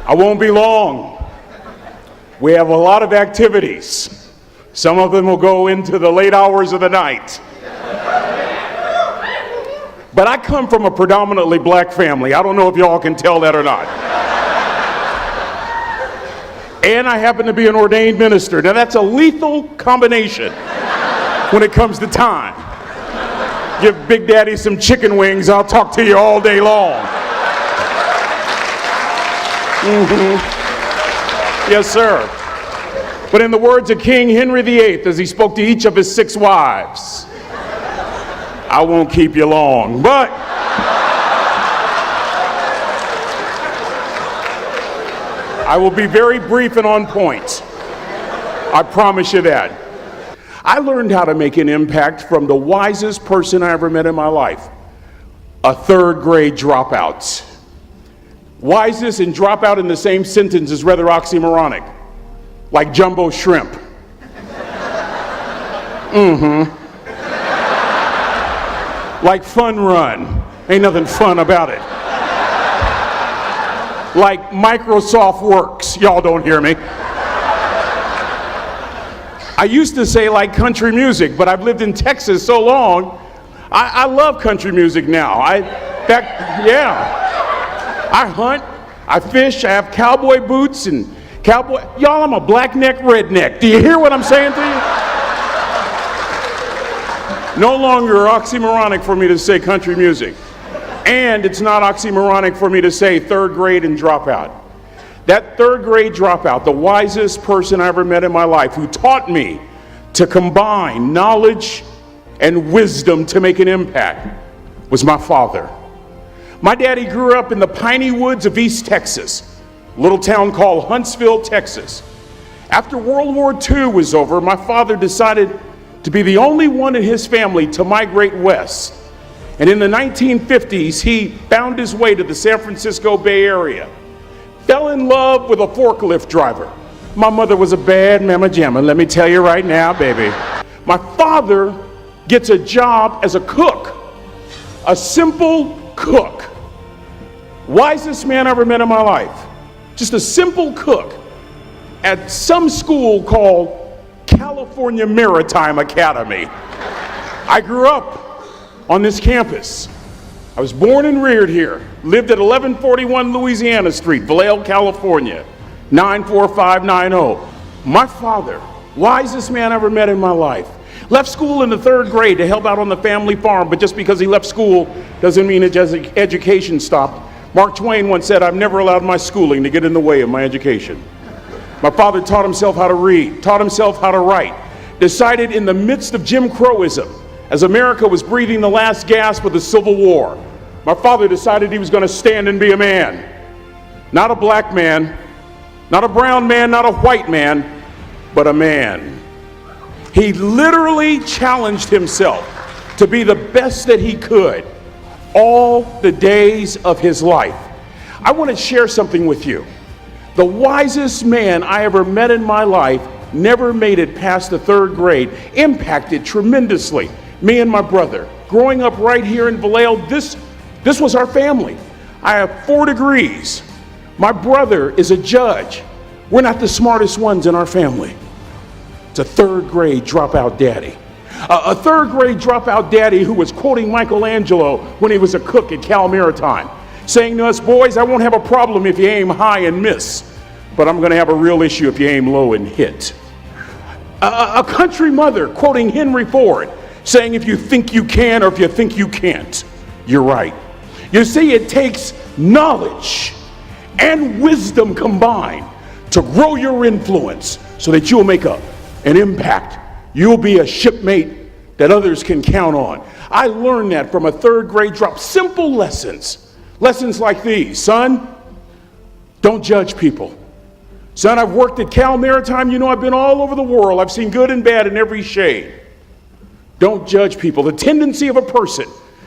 I won't be long. We have a lot of activities. Some of them will go into the late hours of the night. But I come from a predominantly black family. I don't know if y'all can tell that or not. And I happen to be an ordained minister. Now that's a lethal combination when it comes to time. Give Big Daddy some chicken wings, I'll talk to you all day long. Yes, sir. But in the words of King Henry VIII, as he spoke to each of his 6 wives, I won't keep you long, but I will be very brief and on point. I promise you that. I learned how to make an impact from the wisest person I ever met in my life, a 3rd grade dropout. Wisest and dropout in the same sentence is rather oxymoronic, like jumbo shrimp. Like fun run, ain't nothing fun about it. Like Microsoft Works, y'all don't hear me. I used to say like country music, but I've lived in Texas so long, I love country music now. I hunt, I fish, I have cowboy boots and y'all, I'm a black neck redneck. Do you hear what I'm saying to you? No longer oxymoronic for me to say country music. And it's not oxymoronic for me to say 3rd grade and dropout. That 3rd grade dropout, the wisest person I ever met in my life, who taught me to combine knowledge and wisdom to make an impact, was my father. My daddy grew up in the piney woods of East Texas, a little town called Huntsville, Texas. After World War II was over, my father decided to be the only one in his family to migrate west. And in the 1950s, he found his way to the San Francisco Bay Area. Fell in love with a forklift driver. My mother was a bad mamma jamma, let me tell you right now, baby. My father gets a job as a cook, a simple cook. Wisest man I ever met in my life. Just a simple cook at some school called California Maritime Academy. I grew up on this campus. I was born and reared here, lived at 1141 Louisiana Street, Vallejo, California, 94590. My father, wisest man I ever met in my life, left school in the 3rd grade to help out on the family farm, but just because he left school doesn't mean his education stopped. Mark Twain once said, "I've never allowed my schooling to get in the way of my education." My father taught himself how to read, taught himself how to write, decided in the midst of Jim Crowism, as America was breathing the last gasp of the Civil War, my father decided he was going to stand and be a man. Not a black man, not a brown man, not a white man, but a man. He literally challenged himself to be the best that he could all the days of his life. I want to share something with you. The wisest man I ever met in my life never made it past the 3rd grade, impacted tremendously me and my brother. Growing up right here in Vallejo, this was our family. I have 4 degrees. My brother is a judge. We're not the smartest ones in our family. It's a 3rd grade dropout daddy. A 3rd grade dropout daddy who was quoting Michelangelo when he was a cook at Cal Maritime, saying to us, "Boys, I won't have a problem if you aim high and miss, but I'm going to have a real issue if you aim low and hit." A country mother quoting Henry Ford, saying, "If you think you can or if you think you can't, you're right." You see, it takes knowledge and wisdom combined to grow your influence so that you'll make an impact. You'll be a shipmate that others can count on. I learned that from a 3rd grade drop. Simple lessons. Lessons like these. Son, don't judge people. Son, I've worked at Cal Maritime. You know, I've been all over the world. I've seen good and bad in every shade. Don't judge people. The tendency of a person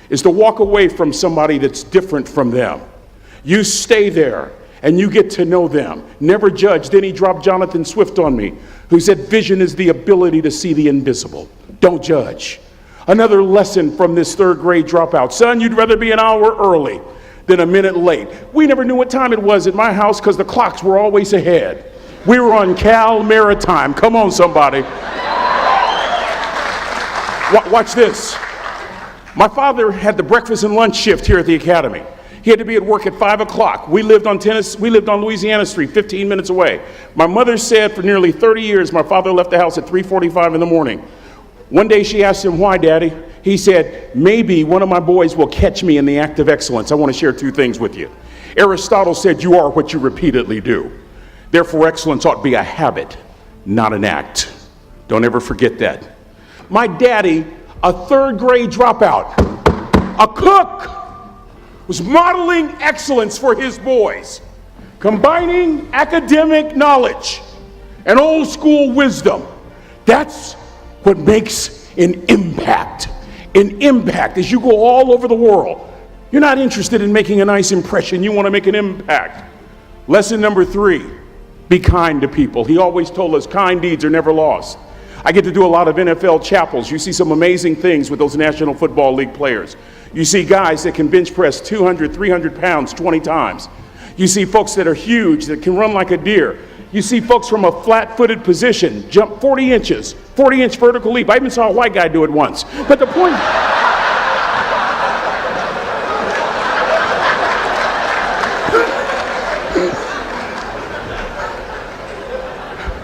is to walk away from somebody that's different from them. You stay there and you get to know them. Never judge. Then he dropped Jonathan Swift on me, who said vision is the ability to see the invisible. Don't judge. Another lesson from this 3rd grade dropout. Son, you'd rather be an hour early than a minute late. We never knew what time it was at my house because the clocks were always ahead. We were on Cal Maritime. Come on, somebody. Watch this. My father had the breakfast and lunch shift here at the academy. He had to be at work at 5 o'clock. We lived on Louisiana Street, 15 minutes away. My mother said for nearly 30 years, my father left the house at 3:45 in the morning. One day she asked him, "Why, Daddy?" He said, "Maybe one of my boys will catch me in the act of excellence." I want to share two things with you. Aristotle said, "You are what you repeatedly do." Therefore, excellence ought to be a habit, not an act. Don't ever forget that. My daddy, a third grade dropout, a cook, was modeling excellence for his boys, combining academic knowledge and old school wisdom. That's what makes an impact. An impact as you go all over the world. You're not interested in making a nice impression, you want to make an impact. Lesson number 3, be kind to people. He always told us kind deeds are never lost. I get to do a lot of NFL chapels. You see some amazing things with those National Football League players. You see guys that can bench press 200, 300 pounds 20 times. You see folks that are huge, that can run like a deer. You see folks from a flat-footed position jump 40 inches, 40-inch vertical leap. I even saw a white guy do it once. But the point...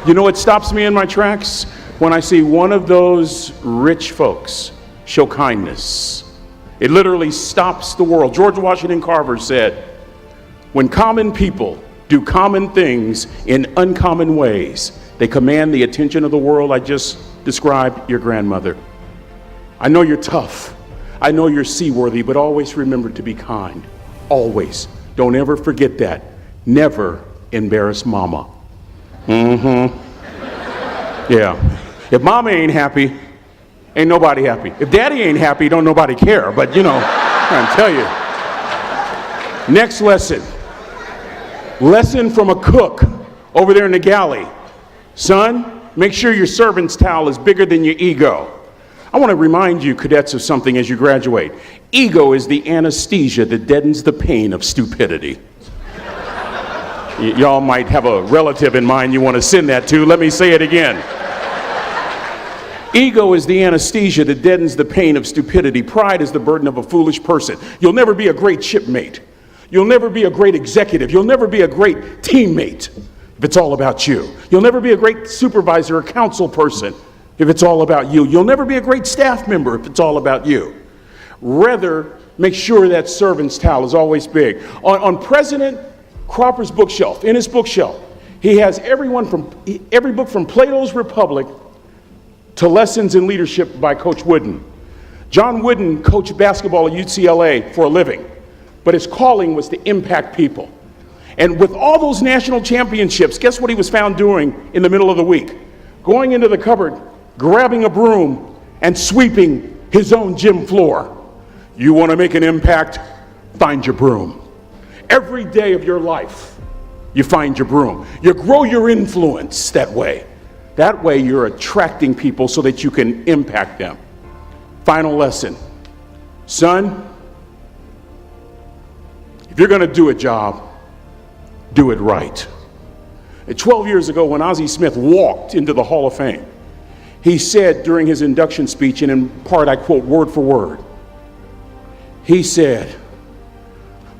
You know what stops me in my tracks? When I see one of those rich folks show kindness. It literally stops the world. George Washington Carver said, "When common people do common things in uncommon ways, they command the attention of the world." I just described your grandmother. I know you're tough. I know you're seaworthy, but always remember to be kind. Always. Don't ever forget that. Never embarrass mama. Yeah. If mama ain't happy, ain't nobody happy. If daddy ain't happy, don't nobody care. But you know, I'm trying to tell you. Next lesson. Lesson from a cook over there in the galley. Son, make sure your servant's towel is bigger than your ego. I want to remind you, cadets, of something as you graduate. Ego is the anesthesia that deadens the pain of stupidity. Y'all might have a relative in mind you want to send that to. Let me say it again. Ego is the anesthesia that deadens the pain of stupidity. Pride is the burden of a foolish person. You'll never be a great shipmate. You'll never be a great executive. You'll never be a great teammate if it's all about you. You'll never be a great supervisor or council person if it's all about you. You'll never be a great staff member if it's all about you. Rather, make sure that servant's towel is always big. On President Cropper's bookshelf, in his bookshelf, he has every book from Plato's Republic to Lessons in Leadership by Coach Wooden. John Wooden coached basketball at UCLA for a living, but his calling was to impact people. And with all those national championships, guess what he was found doing in the middle of the week? Going into the cupboard, grabbing a broom, and sweeping his own gym floor. You want to make an impact? Find your broom. Every day of your life, you find your broom. You grow your influence that way. That way you're attracting people so that you can impact them. Final lesson. Son, if you're going to do a job, do it right. 12 years ago, when Ozzie Smith walked into the Hall of Fame, he said during his induction speech, and in part I quote word for word, he said,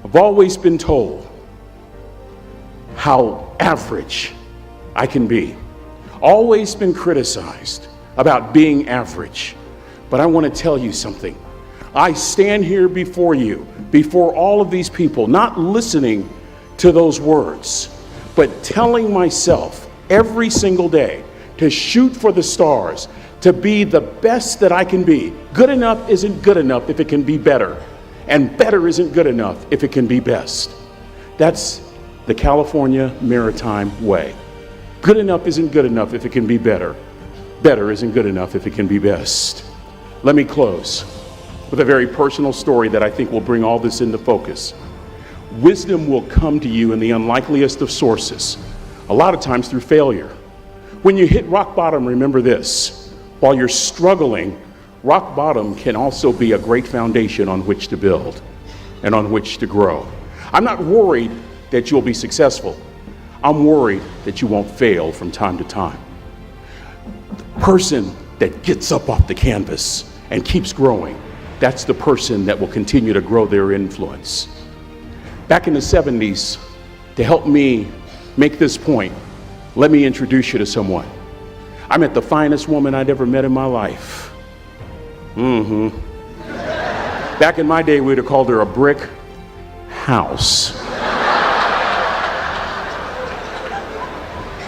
"I've always been told how average I can be. Always been criticized about being average. But I want to tell you something. I stand here before you, before all of these people, not listening to those words, but telling myself every single day to shoot for the stars, to be the best that I can be. Good enough isn't good enough if it can be better, and better isn't good enough if it can be best." That's the California Maritime way. Good enough isn't good enough if it can be better. Better isn't good enough if it can be best. Let me close with a very personal story that I think will bring all this into focus. Wisdom will come to you in the unlikeliest of sources, a lot of times through failure. When you hit rock bottom, remember this. While you're struggling, rock bottom can also be a great foundation on which to build. and on which to grow. I'm not worried that you'll be successful. I'm worried that you won't fail from time to time. The person that gets up off the canvas and keeps growing, that's the person that will continue to grow their influence. Back in the 70s, to help me make this point, let me introduce you to someone. I met the finest woman I'd ever met in my life. Back in my day, we'd have called her a brick house.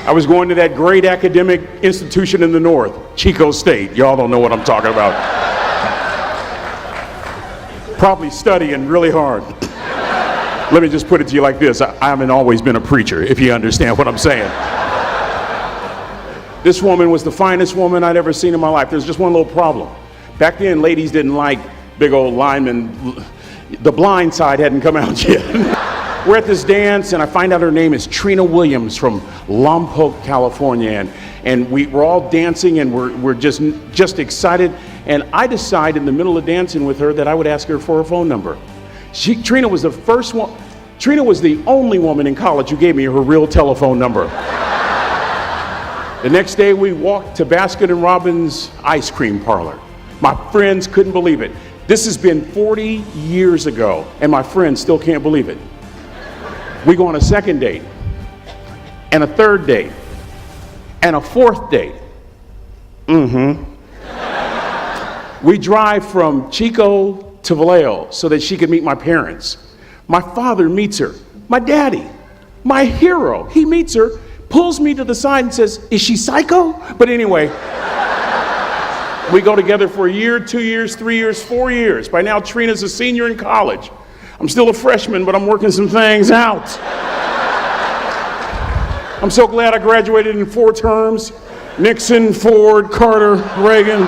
I was going to that great academic institution in the north, Chico State. Y'all don't know what I'm talking about. Probably studying really hard. Let me just put it to you like this. I haven't always been a preacher, if you understand what I'm saying. This woman was the finest woman I'd ever seen in my life. There's just one little problem. Back then, ladies didn't like big old linemen. The Blind Side hadn't come out yet. We're at this dance, and I find out her name is Trina Williams from Lompoc, California, and we're all dancing, and we're just excited. And I decide in the middle of dancing with her that I would ask her for her phone number. Trina was the first one. Trina was the only woman in college who gave me her real telephone number. The next day, we walked to Baskin & Robbins ice cream parlor. My friends couldn't believe it. This has been 40 years ago, and my friends still can't believe it. We go on a second date, and a third date, and a fourth date. We drive from Chico to Vallejo so that she could meet my parents. My father meets her. My daddy, my hero, he meets her, pulls me to the side and says, "Is she psycho?" But anyway, we go together for a year, 2 years, 3 years, 4 years. By now, Trina's a senior in college. I'm still a freshman, but I'm working some things out. I'm so glad I graduated in 4 terms. Nixon, Ford, Carter, Reagan.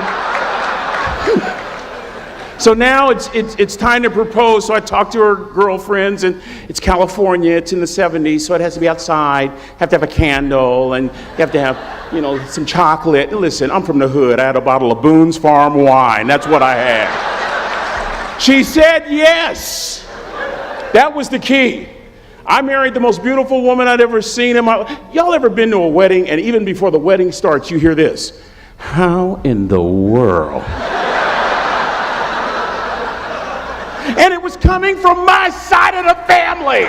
So now it's time to propose. So I talk to her girlfriends, and it's California, it's in the 70s, so it has to be outside. Have to have a candle, and you have to have, some chocolate. Listen, I'm from the hood. I had a bottle of Boone's Farm wine. That's what I had. She said yes. That was the key. I married the most beautiful woman I'd ever seen in my life. Y'all ever been to a wedding, and even before the wedding starts, you hear this? How in the world? And it was coming from my side of the family.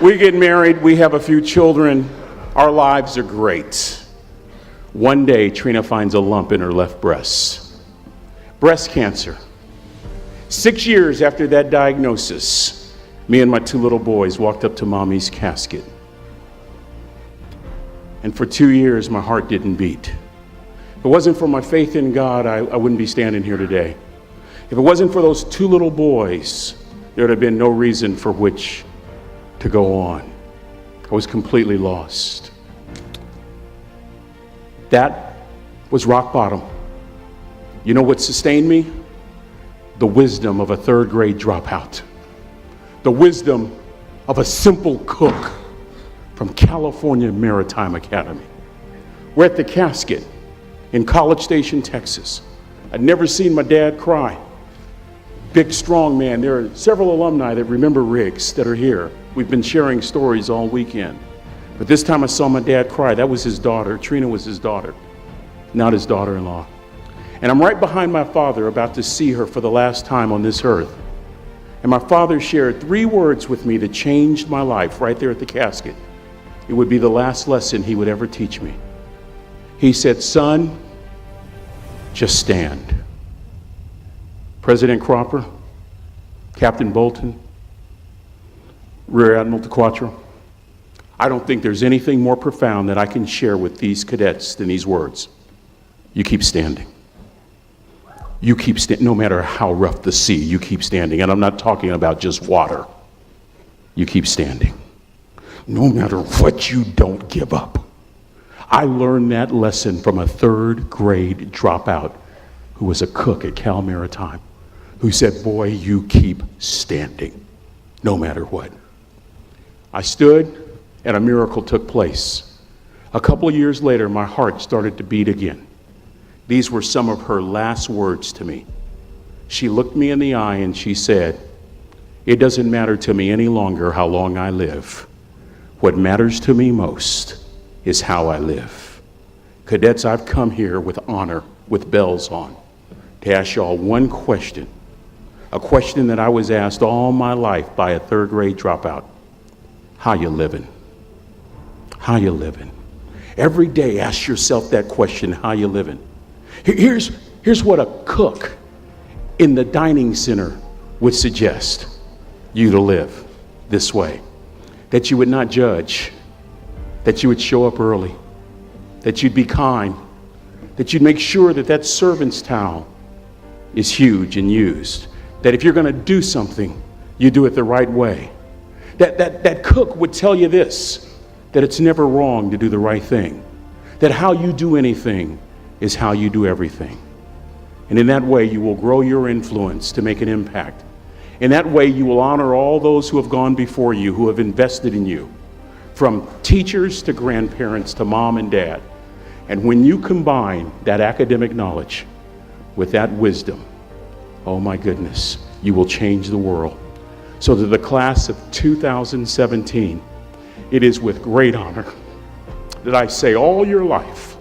We get married, we have a few children, our lives are great. One day, Trina finds a lump in her left breast. Breast cancer. 6 years after that diagnosis, me and my 2 little boys walked up to Mommy's casket. And for 2 years, my heart didn't beat. If it wasn't for my faith in God, I wouldn't be standing here today. If it wasn't for those 2 little boys, there would have been no reason for which to go on. I was completely lost. That was rock bottom. You know what sustained me? The wisdom of a 3rd grade dropout. The wisdom of a simple cook from California Maritime Academy. We're at the casket in College Station, Texas. I'd never seen my dad cry. Big, strong man. There are several alumni that remember Riggs that are here. We've been sharing stories all weekend. But this time I saw my dad cry. That was his daughter. Trina was his daughter, not his daughter-in-law. And I'm right behind my father, about to see her for the last time on this earth. And my father shared 3 words with me that changed my life right there at the casket. It would be the last lesson he would ever teach me. He said, "Son, just stand." President Cropper, Captain Bolton, Rear Admiral DeQuatro, I don't think there's anything more profound that I can share with these cadets than these words. You keep standing. You keep standing, no matter how rough the sea, you keep standing. And I'm not talking about just water. You keep standing. No matter what, you don't give up. I learned that lesson from a 3rd grade dropout who was a cook at Cal Maritime, who said, "Boy, you keep standing, no matter what." I stood, and a miracle took place. A couple of years later, my heart started to beat again. These were some of her last words to me. She looked me in the eye and she said, "It doesn't matter to me any longer how long I live. What matters to me most is how I live." Cadets, I've come here with honor, with bells on, to ask y'all one question, a question that I was asked all my life by a third grade dropout. How you living? How you living? Every day ask yourself that question, how you living? Here's what a cook in the dining center would suggest you to live this way. That you would not judge, that you would show up early, that you'd be kind, that you'd make sure that that servant's towel is huge and used, that if you're going to do something, you do it the right way. That cook would tell you this, that it's never wrong to do the right thing, that how you do anything is how you do everything. And in that way, you will grow your influence to make an impact. In that way, you will honor all those who have gone before you, who have invested in you, from teachers to grandparents to mom and dad. And when you combine that academic knowledge with that wisdom, oh my goodness, you will change the world. So to the class of 2017, it is with great honor that I say all your life,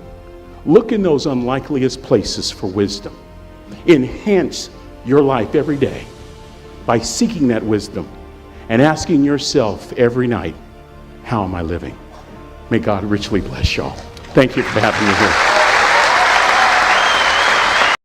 look in those unlikeliest places for wisdom. Enhance your life every day by seeking that wisdom and asking yourself every night, how am I living? May God richly bless y'all. Thank you for having me here.